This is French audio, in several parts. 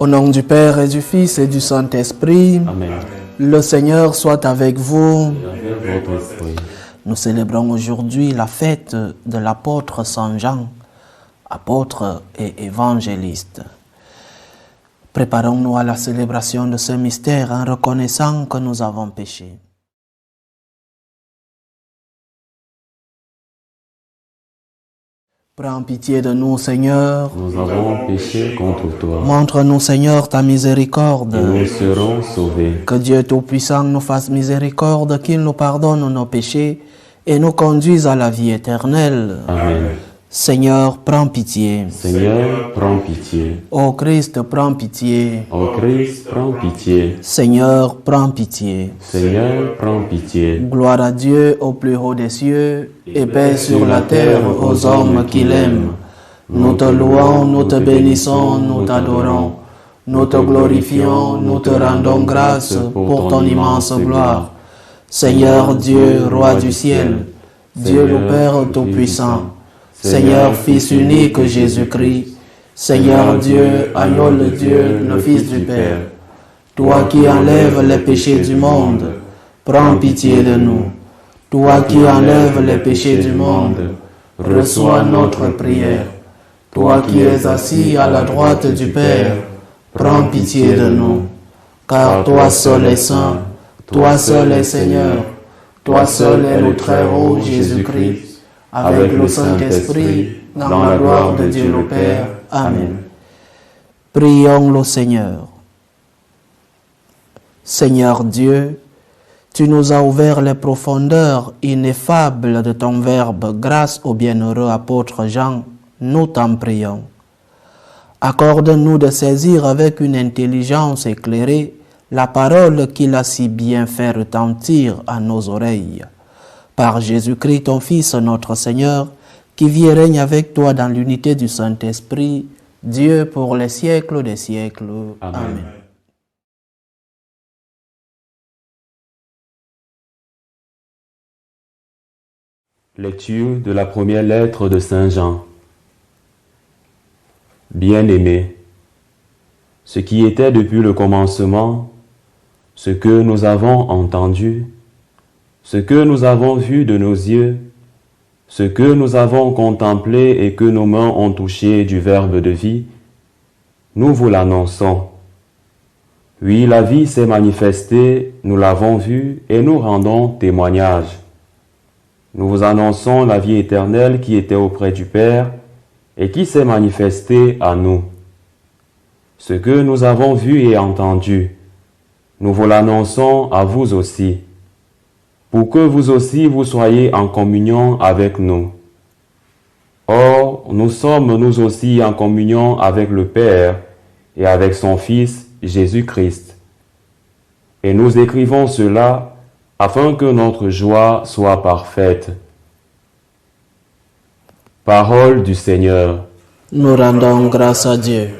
Au nom du Père et du Fils et du Saint-Esprit, Amen. le Seigneur soit avec vous. Et avec votre esprit. Nous célébrons aujourd'hui la fête de l'apôtre Saint Jean, apôtre et évangéliste. Préparons-nous à la célébration de ce mystère en reconnaissant que nous avons péché. Prends pitié de nous, Seigneur. Nous avons péché contre toi. Montre-nous, Seigneur, ta miséricorde. Et nous serons sauvés. Que Dieu Tout-Puissant nous fasse miséricorde, qu'il nous pardonne nos péchés et nous conduise à la vie éternelle. Amen. Seigneur, prends pitié. Seigneur, prends pitié. Ô Christ, prends pitié. Ô Christ, prends pitié. Seigneur, prends pitié. Seigneur, prends pitié. Gloire à Dieu au plus haut des cieux et paix sur la terre aux hommes qu'il aime. Nous te louons, nous te bénissons, nous t'adorons. Nous te glorifions, nous te rendons grâce pour ton immense gloire. Seigneur Dieu, Roi du ciel, Dieu le Père Tout-Puissant, Seigneur Fils unique Jésus-Christ, Seigneur Dieu, agneau de Dieu, le Fils du Père, toi qui enlèves les péchés du monde, prends pitié de nous. Toi qui enlèves les péchés du monde, reçois notre prière. Toi qui es assis à la droite du Père, prends pitié de nous. Car toi seul est saint, toi seul est Seigneur, toi seul est le Très-Haut Jésus-Christ, avec le Saint-Esprit, dans la gloire de Dieu le Père. Amen. Prions le Seigneur. Seigneur Dieu, tu nous as ouvert les profondeurs ineffables de ton Verbe grâce au bienheureux apôtre Jean, nous t'en prions. Accorde-nous de saisir avec une intelligence éclairée la parole qu'il a si bien fait retentir à nos oreilles. Par Jésus-Christ, ton Fils, notre Seigneur, qui vit et règne avec toi dans l'unité du Saint-Esprit, Dieu pour les siècles des siècles. Amen. Amen. Lecture de la première lettre de Saint Jean. Bien-aimés, ce qui était depuis le commencement, ce que nous avons entendu, ce que nous avons vu de nos yeux, ce que nous avons contemplé et que nos mains ont touché du Verbe de vie, nous vous l'annonçons. Oui, la vie s'est manifestée, nous l'avons vue et nous rendons témoignage. Nous vous annonçons la vie éternelle qui était auprès du Père et qui s'est manifestée à nous. Ce que nous avons vu et entendu, nous vous l'annonçons à vous aussi, pour que vous aussi vous soyez en communion avec nous. Or, nous sommes nous aussi en communion avec le Père et avec son Fils Jésus-Christ. Et nous écrivons cela afin que notre joie soit parfaite. Parole du Seigneur. Nous rendons grâce à Dieu.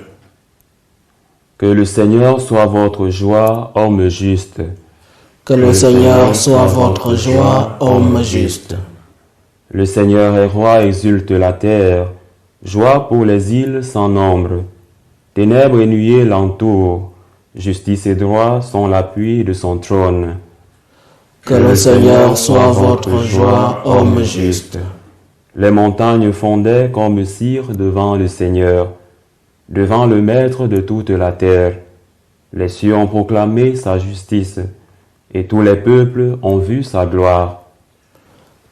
Que le Seigneur soit votre joie, homme juste. Que le Seigneur soit votre joie, homme juste. Le Seigneur est roi, exulte la terre. Joie pour les îles sans nombre. Ténèbres et nuées l'entourent. Justice et droit sont l'appui de son trône. Que le Seigneur soit votre joie, homme juste. Les montagnes fondaient comme cire devant le Seigneur, devant le Maître de toute la terre. Les cieux ont proclamé sa justice, et tous les peuples ont vu sa gloire.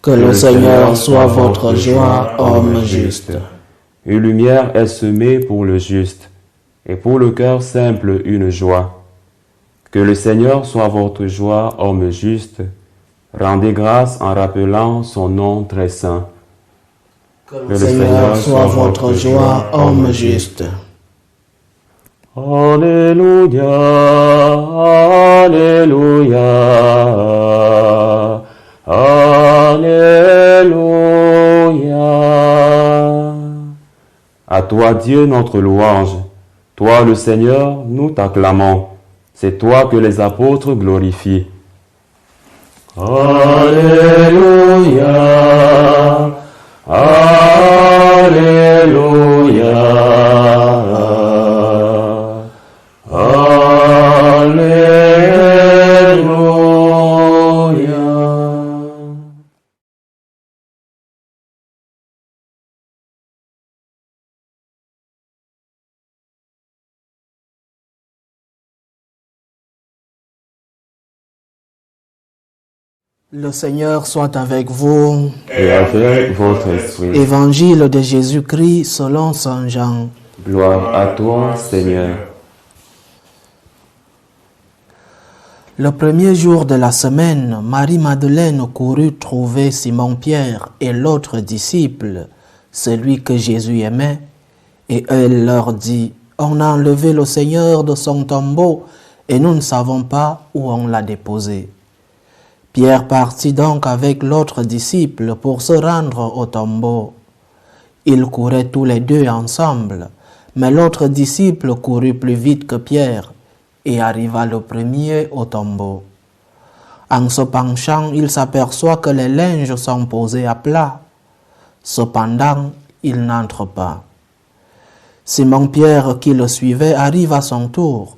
Que le Seigneur soit votre joie, homme juste. Une lumière est semée pour le juste, et pour le cœur simple une joie. Que le Seigneur soit votre joie, homme juste. Rendez grâce en rappelant son nom très saint. Que le Seigneur soit votre joie, homme juste. Alléluia, Alléluia, Alléluia. À toi, Dieu, notre louange. Toi, le Seigneur, nous t'acclamons. C'est toi que les apôtres glorifient. Alléluia, Alléluia, Le Seigneur soit avec vous. Et avec votre esprit. Évangile de Jésus-Christ selon saint Jean. Gloire à toi, Seigneur. Le premier jour de la semaine, Marie-Madeleine courut trouver Simon-Pierre et l'autre disciple, celui que Jésus aimait, et elle leur dit, « On a enlevé le Seigneur de son tombeau et nous ne savons pas où on l'a déposé. » Pierre partit donc avec l'autre disciple pour se rendre au tombeau. Ils couraient tous les deux ensemble, mais l'autre disciple courut plus vite que Pierre et arriva le premier au tombeau. En se penchant, il s'aperçoit que les linges sont posés à plat. Cependant, il n'entre pas. Simon-Pierre, qui le suivait, arrive à son tour.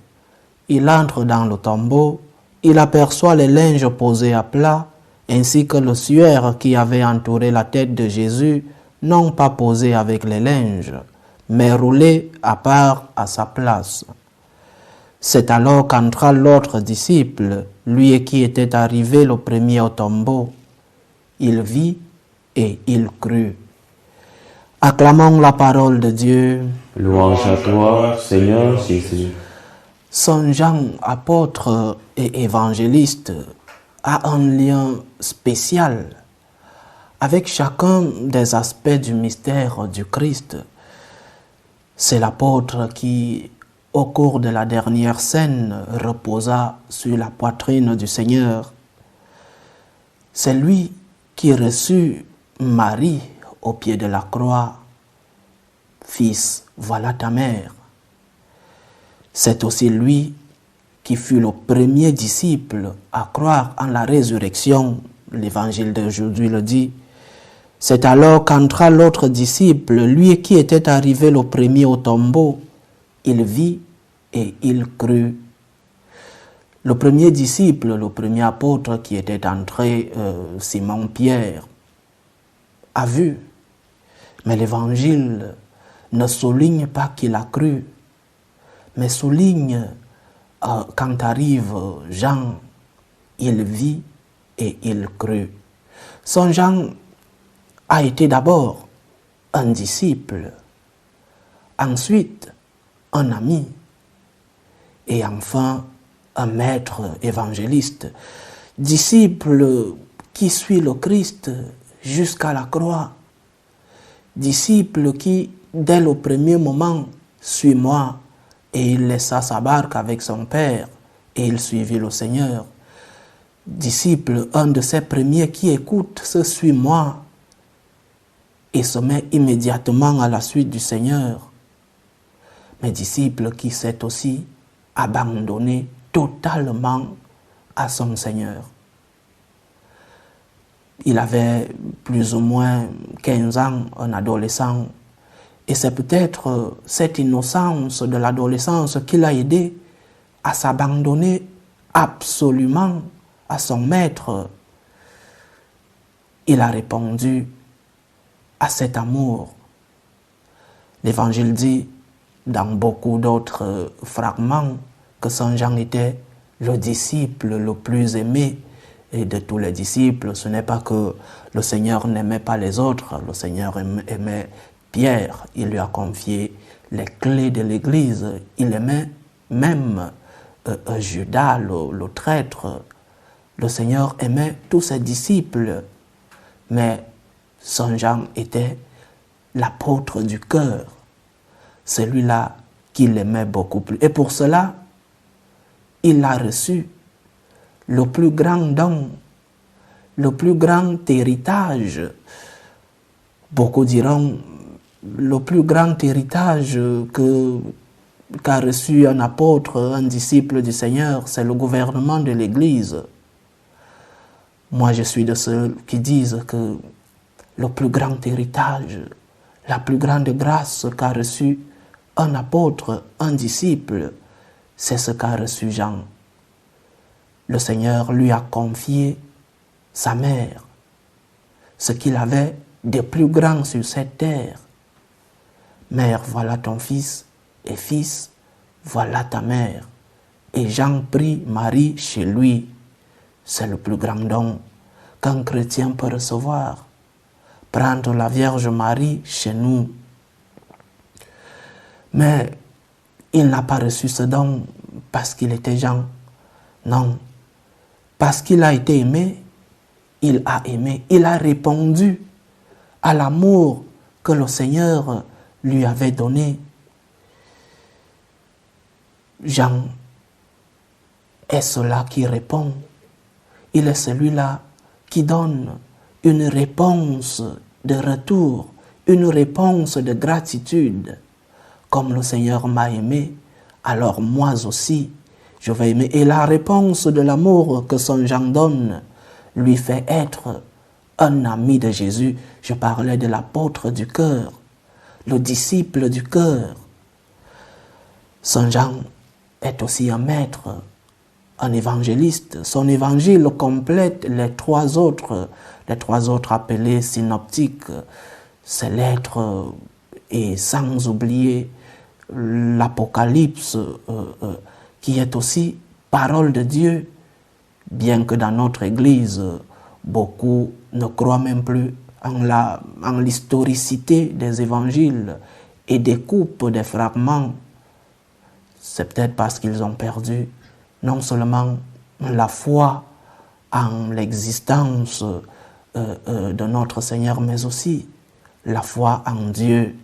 Il entre dans le tombeau. Il aperçoit les linges posés à plat, ainsi que le suaire qui avait entouré la tête de Jésus, non pas posé avec les linges, mais roulé à part à sa place. C'est alors qu'entra l'autre disciple, lui qui était arrivé le premier au tombeau. Il vit et il crut. Acclamons la parole de Dieu. Louange à toi, Seigneur Jésus. Saint Jean, apôtre et évangéliste, a un lien spécial avec chacun des aspects du mystère du Christ. C'est l'apôtre qui, au cours de la dernière scène, reposa sur la poitrine du Seigneur. C'est lui qui reçut Marie au pied de la croix. « Fils, voilà ta mère ». C'est aussi lui qui fut le premier disciple à croire en la résurrection. L'évangile d'aujourd'hui le dit. C'est alors qu'entra l'autre disciple, lui qui était arrivé le premier au tombeau. Il vit et il crut. Le premier disciple, le premier apôtre qui était entré, Simon-Pierre, a vu. Mais l'évangile ne souligne pas qu'il a cru, mais souligne quand arrive Jean, il vit et il crut. Saint Jean a été d'abord un disciple, ensuite un ami et enfin un maître évangéliste, disciple qui suit le Christ jusqu'à la croix, disciple qui, dès le premier moment, suit moi. Et il laissa sa barque avec son père et il suivit le Seigneur. Disciple, un de ses premiers qui écoute ce « suis-moi » et se met immédiatement à la suite du Seigneur. Mais disciple qui s'est aussi abandonné totalement à son Seigneur. Il avait plus ou moins 15 ans, un adolescent. Et c'est peut-être cette innocence de l'adolescence qui l'a aidé à s'abandonner absolument à son maître. Il a répondu à cet amour. L'Évangile dit dans beaucoup d'autres fragments que Saint Jean était le disciple le plus aimé. Et de tous les disciples, ce n'est pas que le Seigneur n'aimait pas les autres, le Seigneur aimait Pierre, il lui a confié les clés de l'Église. Il aimait même Judas, le traître. Le Seigneur aimait tous ses disciples. Mais Saint Jean était l'apôtre du cœur. Celui-là qu'il aimait beaucoup plus. Et pour cela, il a reçu le plus grand don, le plus grand héritage. Beaucoup diront le plus grand héritage qu'a reçu un apôtre, un disciple du Seigneur, c'est le gouvernement de l'Église. Moi, je suis de ceux qui disent que le plus grand héritage, la plus grande grâce qu'a reçu un apôtre, un disciple, c'est ce qu'a reçu Jean. Le Seigneur lui a confié sa mère, ce qu'il avait de plus grand sur cette terre. Mère, voilà ton fils, et fils, voilà ta mère. Et Jean prit Marie chez lui. C'est le plus grand don. qu'un chrétien peut recevoir. Prendre la Vierge Marie chez nous. Mais il n'a pas reçu ce don parce qu'il était Jean. Non. Parce qu'il a été aimé, il a aimé. Il a répondu à l'amour que le Seigneur lui avait donné. Jean est celui qui répond. Il est celui-là qui donne une réponse de retour, une réponse de gratitude. Comme le Seigneur m'a aimé, alors moi aussi, je vais aimer. Et la réponse de l'amour que Saint Jean donne lui fait être un ami de Jésus. Je parlais de l'apôtre du cœur, le disciple du cœur. Saint Jean est aussi un maître, un évangéliste. Son évangile complète les trois autres appelés synoptiques, ces lettres, et sans oublier l'Apocalypse, qui est aussi parole de Dieu, bien que dans notre Église, beaucoup ne croient même plus en l'historicité des évangiles et découpent des fragments. C'est peut-être parce qu'ils ont perdu non seulement la foi en l'existence de notre Seigneur, mais aussi la foi en Dieu.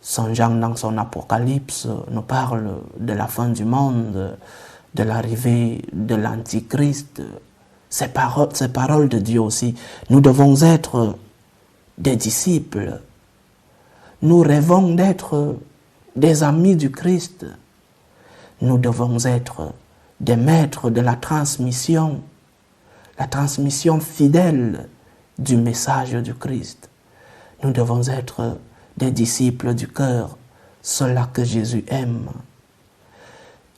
Saint Jean, dans son Apocalypse, nous parle de la fin du monde, de l'arrivée de l'Antichrist. Ces paroles de Dieu aussi. Nous devons être des disciples. Nous rêvons d'être des amis du Christ. Nous devons être des maîtres de la transmission fidèle du message du Christ. Nous devons être des disciples du cœur, ceux-là que Jésus aime.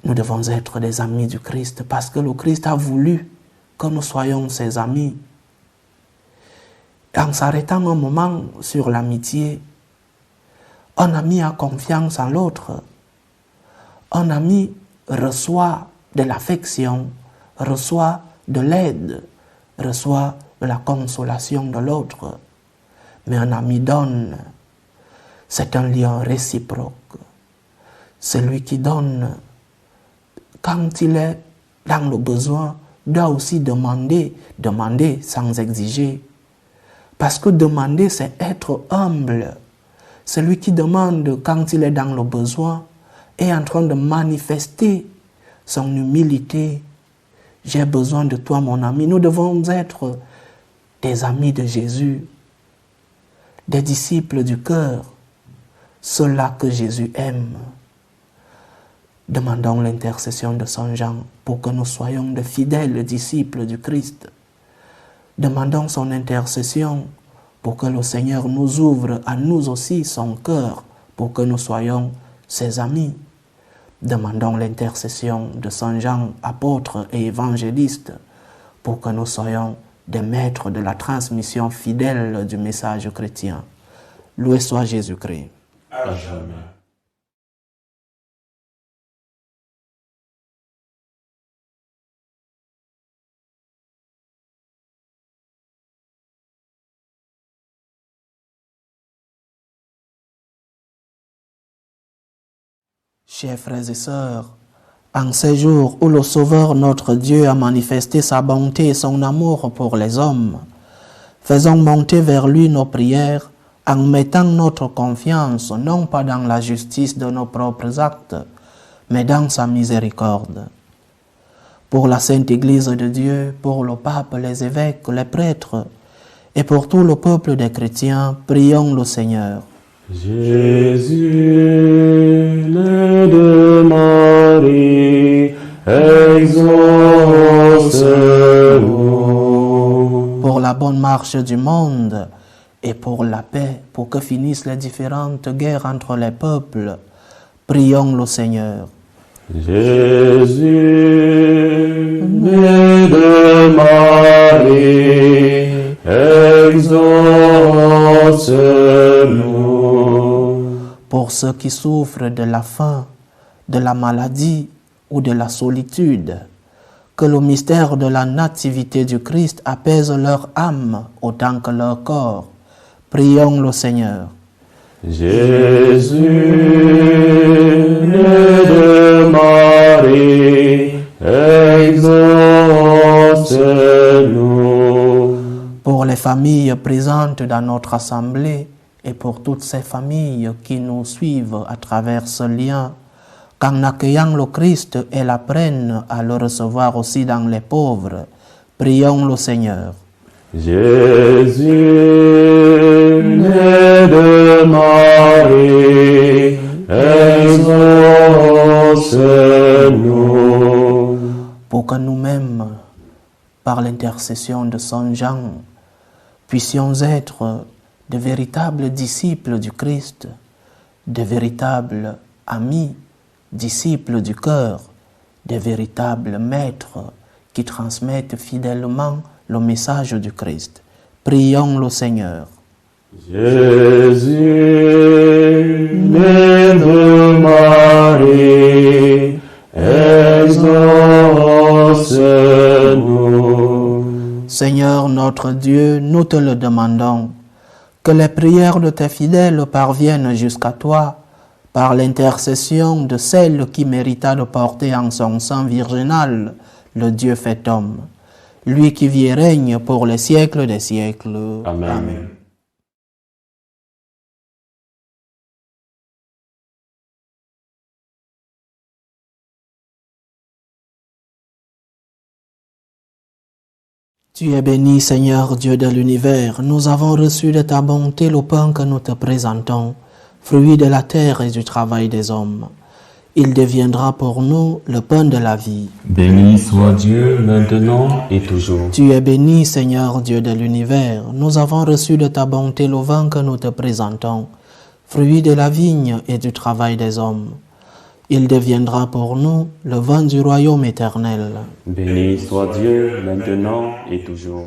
Nous devons être des amis du Christ parce que le Christ a voulu que nous soyons ses amis. En s'arrêtant un moment sur l'amitié, un ami a confiance en l'autre. Un ami reçoit de l'affection, reçoit de l'aide, reçoit de la consolation de l'autre. Mais un ami donne. C'est un lien réciproque. Celui qui donne, quand il est dans le besoin, doit aussi demander sans exiger. Parce que demander, c'est être humble. Celui qui demande quand il est dans le besoin est en train de manifester son humilité. J'ai besoin de toi, mon ami. Nous devons être des amis de Jésus, des disciples du cœur, ceux-là que Jésus aime. Demandons l'intercession de Saint Jean pour que nous soyons de fidèles disciples du Christ. Demandons son intercession pour que le Seigneur nous ouvre à nous aussi son cœur, pour que nous soyons ses amis. Demandons l'intercession de Saint Jean, apôtre et évangéliste, pour que nous soyons des maîtres de la transmission fidèle du message chrétien. Loué soit Jésus-Christ. À jamais. Chers frères et sœurs, en ces jours où le Sauveur notre Dieu a manifesté sa bonté et son amour pour les hommes, faisons monter vers lui nos prières en mettant notre confiance non pas dans la justice de nos propres actes, mais dans sa miséricorde. Pour la Sainte Église de Dieu, pour le pape, les évêques, les prêtres, et pour tout le peuple des chrétiens, prions le Seigneur. Jésus, né de Marie, exauce-nous. Pour la bonne marche du monde et pour la paix, pour que finissent les différentes guerres entre les peuples, prions le Seigneur. Jésus, né de Marie, exauce-nous. Pour ceux qui souffrent de la faim, de la maladie ou de la solitude, que le mystère de la nativité du Christ apaise leur âme autant que leur corps. Prions le Seigneur. Jésus, né de Marie, exauce-nous. Pour les familles présentes dans notre assemblée et pour toutes ces familles qui nous suivent à travers ce lien, qu'en accueillant le Christ, elles apprennent à le recevoir aussi dans les pauvres. Prions le Seigneur. Jésus, né de Marie, exauce-nous. Pour que nous-mêmes, par l'intercession de Saint Jean, puissions être de véritables disciples du Christ, de véritables amis, disciples du cœur, de véritables maîtres qui transmettent fidèlement le message du Christ. Prions le Seigneur. Jésus, né de Marie, exauce-nous. Seigneur notre Dieu, nous te le demandons, que les prières de tes fidèles parviennent jusqu'à toi par l'intercession de celle qui mérita de porter en son sein virginal le Dieu fait homme, lui qui vit et règne pour les siècles des siècles. Amen. Amen. Tu es béni, Seigneur Dieu de l'univers. Nous avons reçu de ta bonté le pain que nous te présentons, fruit de la terre et du travail des hommes. Il deviendra pour nous le pain de la vie. Béni soit Dieu maintenant et toujours. Tu es béni, Seigneur Dieu de l'univers. Nous avons reçu de ta bonté le vin que nous te présentons, fruit de la vigne et du travail des hommes. Il deviendra pour nous le vin du royaume éternel. Béni soit Dieu maintenant et toujours.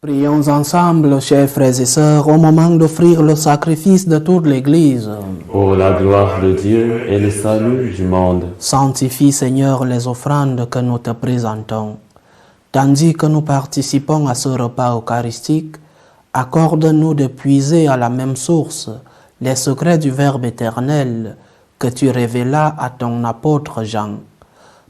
Prions ensemble, chers frères et sœurs, au moment d'offrir le sacrifice de toute l'Église. Pour la gloire de Dieu et le salut du monde. Sanctifie, Seigneur, les offrandes que nous te présentons. Tandis que nous participons à ce repas eucharistique, accorde-nous de puiser à la même source les secrets du Verbe éternel que tu révélas à ton apôtre Jean.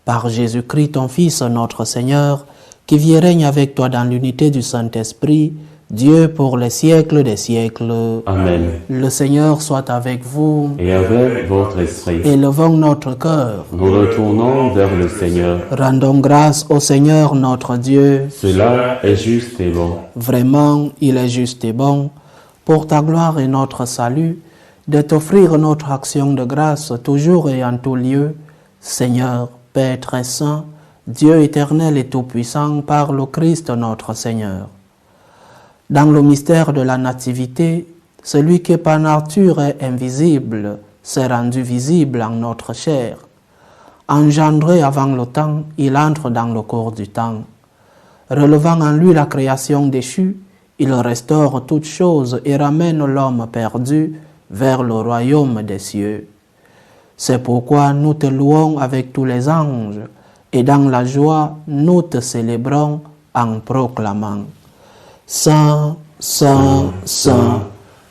Par Jésus-Christ, ton Fils, notre Seigneur, qui vit et règne avec toi dans l'unité du Saint-Esprit, Dieu pour les siècles des siècles. Amen. Le Seigneur soit avec vous. Et avec votre esprit. Élevons notre cœur. Nous retournons vers le Seigneur. Rendons grâce au Seigneur notre Dieu. Cela est juste et bon. Vraiment, il est juste et bon, pour ta gloire et notre salut, de t'offrir notre action de grâce toujours et en tout lieu, Seigneur, Père très saint, Dieu éternel et tout-puissant, par le Christ notre Seigneur. Dans le mystère de la nativité, celui qui par nature est invisible s'est rendu visible en notre chair. Engendré avant le temps, il entre dans le cours du temps. Relevant en lui la création déchue, il restaure toutes choses et ramène l'homme perdu vers le royaume des cieux. C'est pourquoi nous te louons avec tous les anges, et dans la joie, nous te célébrons en proclamant: Saint, Saint, Saint,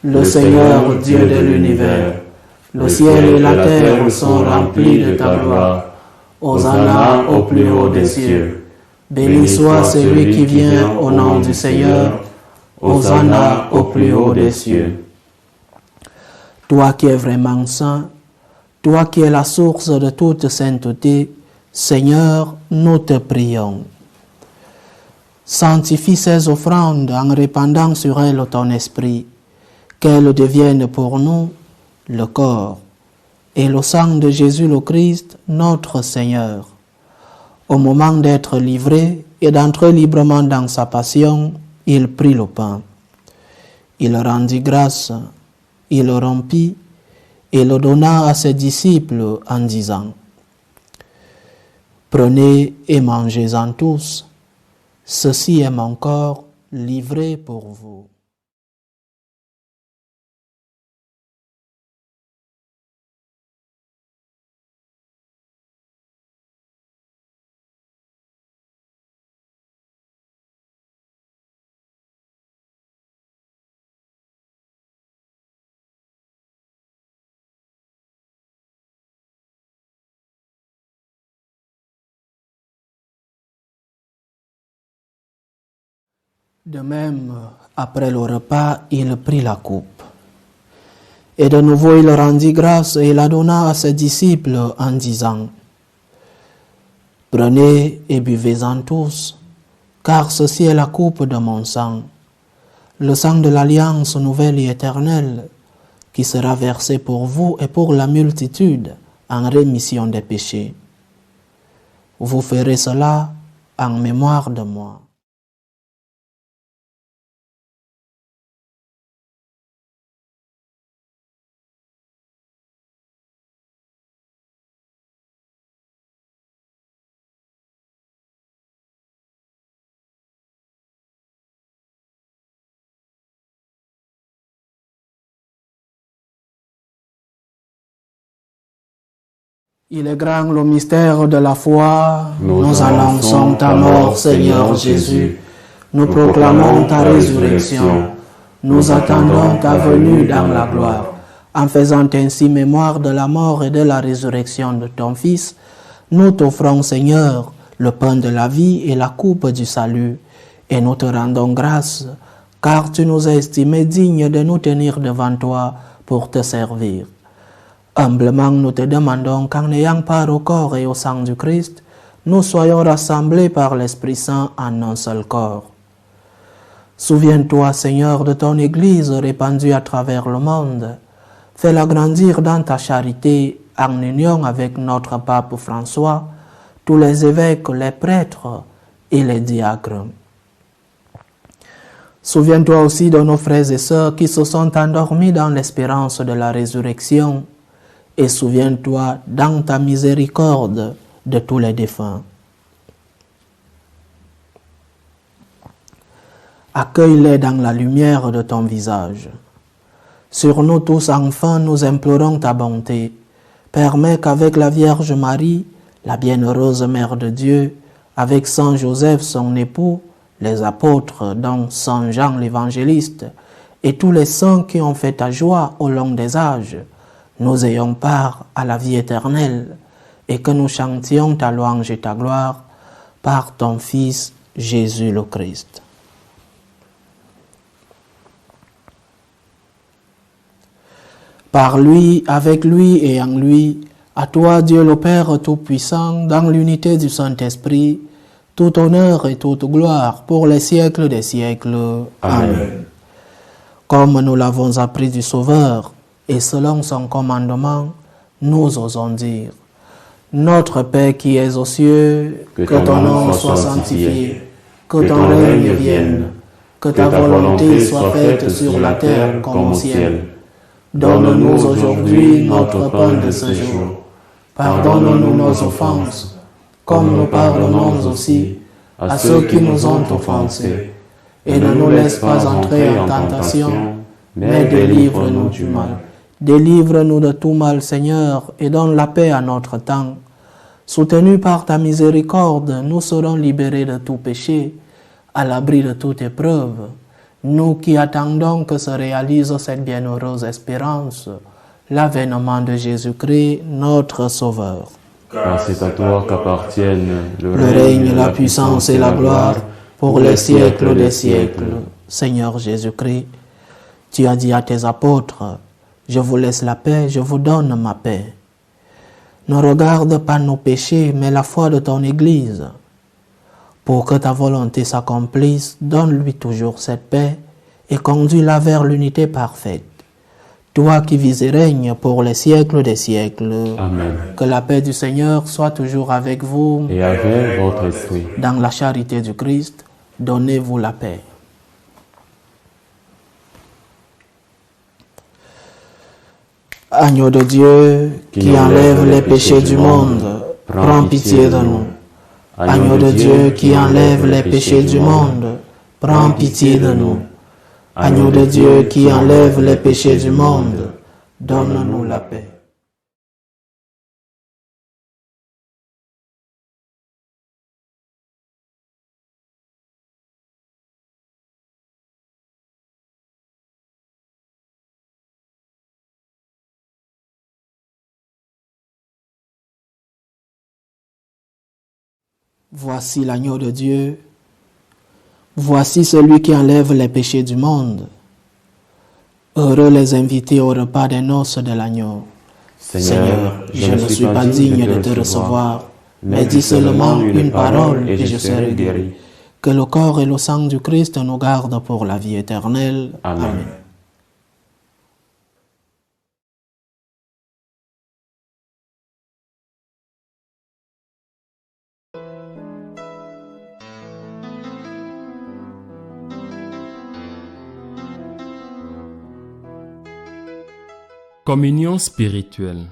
le Seigneur Dieu de l'univers, le ciel et la terre sont remplis de ta gloire. Hosanna au plus haut des cieux. Béni soit celui qui vient au nom du Seigneur. Hosanna au plus haut des cieux. Toi qui es vraiment saint, toi qui es la source de toute sainteté, Seigneur, nous te prions. Sanctifie ces offrandes en répandant sur elles ton esprit, qu'elles deviennent pour nous le corps et le sang de Jésus le Christ, notre Seigneur. Au moment d'être livré et d'entrer librement dans sa passion, il prit le pain. Il rendit grâce, il le rompit et le donna à ses disciples en disant, « Prenez et mangez-en tous, ceci est mon corps livré pour vous. » De même, après le repas, il prit la coupe. Et de nouveau il rendit grâce et la donna à ses disciples en disant, « Prenez et buvez-en tous, car ceci est la coupe de mon sang, le sang de l'alliance nouvelle et éternelle, qui sera versé pour vous et pour la multitude en rémission des péchés. Vous ferez cela en mémoire de moi. » Il est grand le mystère de la foi. Nous annonçons ta mort, Seigneur Jésus. Nous proclamons ta résurrection. Nous attendons ta venue dans la gloire. En faisant ainsi mémoire de la mort et de la résurrection de ton Fils, nous t'offrons, Seigneur, le pain de la vie et la coupe du salut. Et nous te rendons grâce, car tu nous as estimés dignes de nous tenir devant toi pour te servir. Humblement, nous te demandons qu'en ayant part au corps et au sang du Christ, nous soyons rassemblés par l'Esprit Saint en un seul corps. Souviens-toi, Seigneur, de ton Église répandue à travers le monde. Fais-la grandir dans ta charité en union avec notre pape François, tous les évêques, les prêtres et les diacres. Souviens-toi aussi de nos frères et sœurs qui se sont endormis dans l'espérance de la résurrection, et souviens-toi dans ta miséricorde de tous les défunts. Accueille-les dans la lumière de ton visage. Sur nous tous enfants, nous implorons ta bonté. Permets qu'avec la Vierge Marie, la bienheureuse Mère de Dieu, avec Saint Joseph son époux, les apôtres dont Saint Jean l'évangéliste, et tous les saints qui ont fait ta joie au long des âges, nous ayons part à la vie éternelle et que nous chantions ta louange et ta gloire par ton Fils Jésus le Christ. Par lui, avec lui et en lui, à toi Dieu le Père Tout-Puissant, dans l'unité du Saint-Esprit, tout honneur et toute gloire pour les siècles des siècles. Amen. Comme nous l'avons appris du Sauveur, et selon son commandement, nous osons dire, Notre Père qui es aux cieux, que ton nom soit sanctifié, que ton règne vienne, que ta volonté soit faite sur la terre comme au ciel. Donne-nous aujourd'hui notre pain de ce jour. Pardonne-nous nos offenses, comme nous pardonnons aussi à ceux qui nous ont offensés. Et ne nous laisse pas entrer en tentation, mais délivre-nous du mal. Délivre-nous de tout mal, Seigneur, et donne la paix à notre temps. Soutenus par ta miséricorde, nous serons libérés de tout péché, à l'abri de toute épreuve. Nous qui attendons que se réalise cette bienheureuse espérance, l'avènement de Jésus-Christ, notre Sauveur. Car c'est à toi qu'appartiennent le règne, la puissance et la gloire pour les siècles des siècles. Seigneur Jésus-Christ, tu as dit à tes apôtres, « Je vous laisse la paix, je vous donne ma paix. » Ne regarde pas nos péchés, mais la foi de ton Église. Pour que ta volonté s'accomplisse, donne-lui toujours cette paix et conduis-la vers l'unité parfaite. Toi qui vis et règnes pour les siècles des siècles. Amen. Que la paix du Seigneur soit toujours avec vous. Et avec votre esprit. Dans la charité du Christ, donnez-vous la paix. Agneau de Dieu, qui enlève les péchés du monde, prends pitié de nous. Agneau de Dieu, qui enlève les péchés du monde, prends pitié de nous. Agneau de Dieu, qui enlève les péchés du monde, donne-nous la paix. Voici l'agneau de Dieu. Voici celui qui enlève les péchés du monde. Heureux les invités au repas des noces de l'agneau. Seigneur, je ne suis pas digne de te recevoir, mais dis seulement une parole et je serai guéri. Que le corps et le sang du Christ nous gardent pour la vie éternelle. Amen. Communion spirituelle.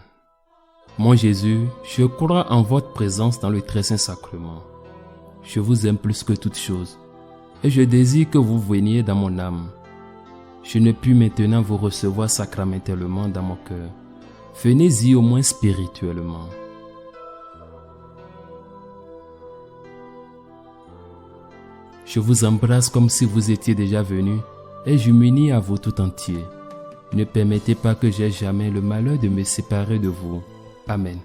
Mon Jésus, je crois en votre présence dans le très saint sacrement. Je vous aime plus que toute chose et je désire que vous veniez dans mon âme. Je ne puis maintenant vous recevoir sacramentellement dans mon cœur. Venez-y au moins spirituellement. Je vous embrasse comme si vous étiez déjà venu et je m'unis à vous tout entier. Ne permettez pas que j'aie jamais le malheur de me séparer de vous. Amen.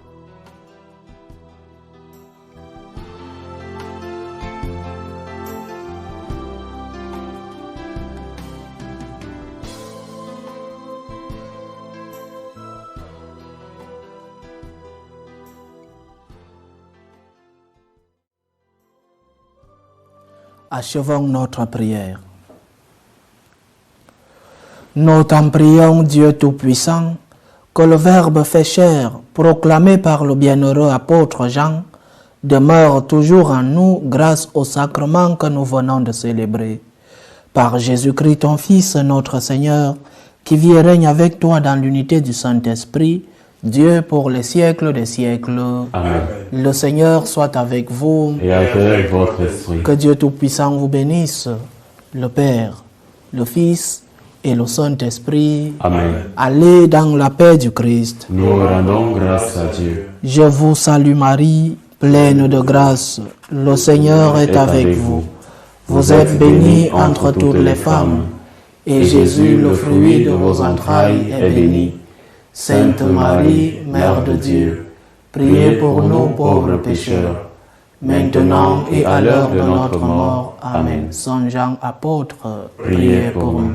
Achevons notre prière. Nous t'en prions, Dieu Tout-Puissant, que le Verbe fait chair, proclamé par le bienheureux apôtre Jean, demeure toujours en nous grâce au sacrement que nous venons de célébrer. Par Jésus-Christ, ton Fils, notre Seigneur, qui vit et règne avec toi dans l'unité du Saint-Esprit, Dieu pour les siècles des siècles. Amen. Le Seigneur soit avec vous. Et avec votre esprit. Que Dieu Tout-Puissant vous bénisse, le Père, le Fils et le Saint-Esprit. Amen. Allez dans la paix du Christ. Nous rendons grâce à Dieu. Je vous salue Marie, pleine de grâce. Le Seigneur est avec vous. Vous êtes bénie entre toutes les femmes, et Jésus, le fruit de vos entrailles, est béni. Sainte Marie, Mère de Dieu, priez pour nous pauvres pécheurs, maintenant et à l'heure de notre mort. Amen. Saint Jean apôtre, priez pour nous.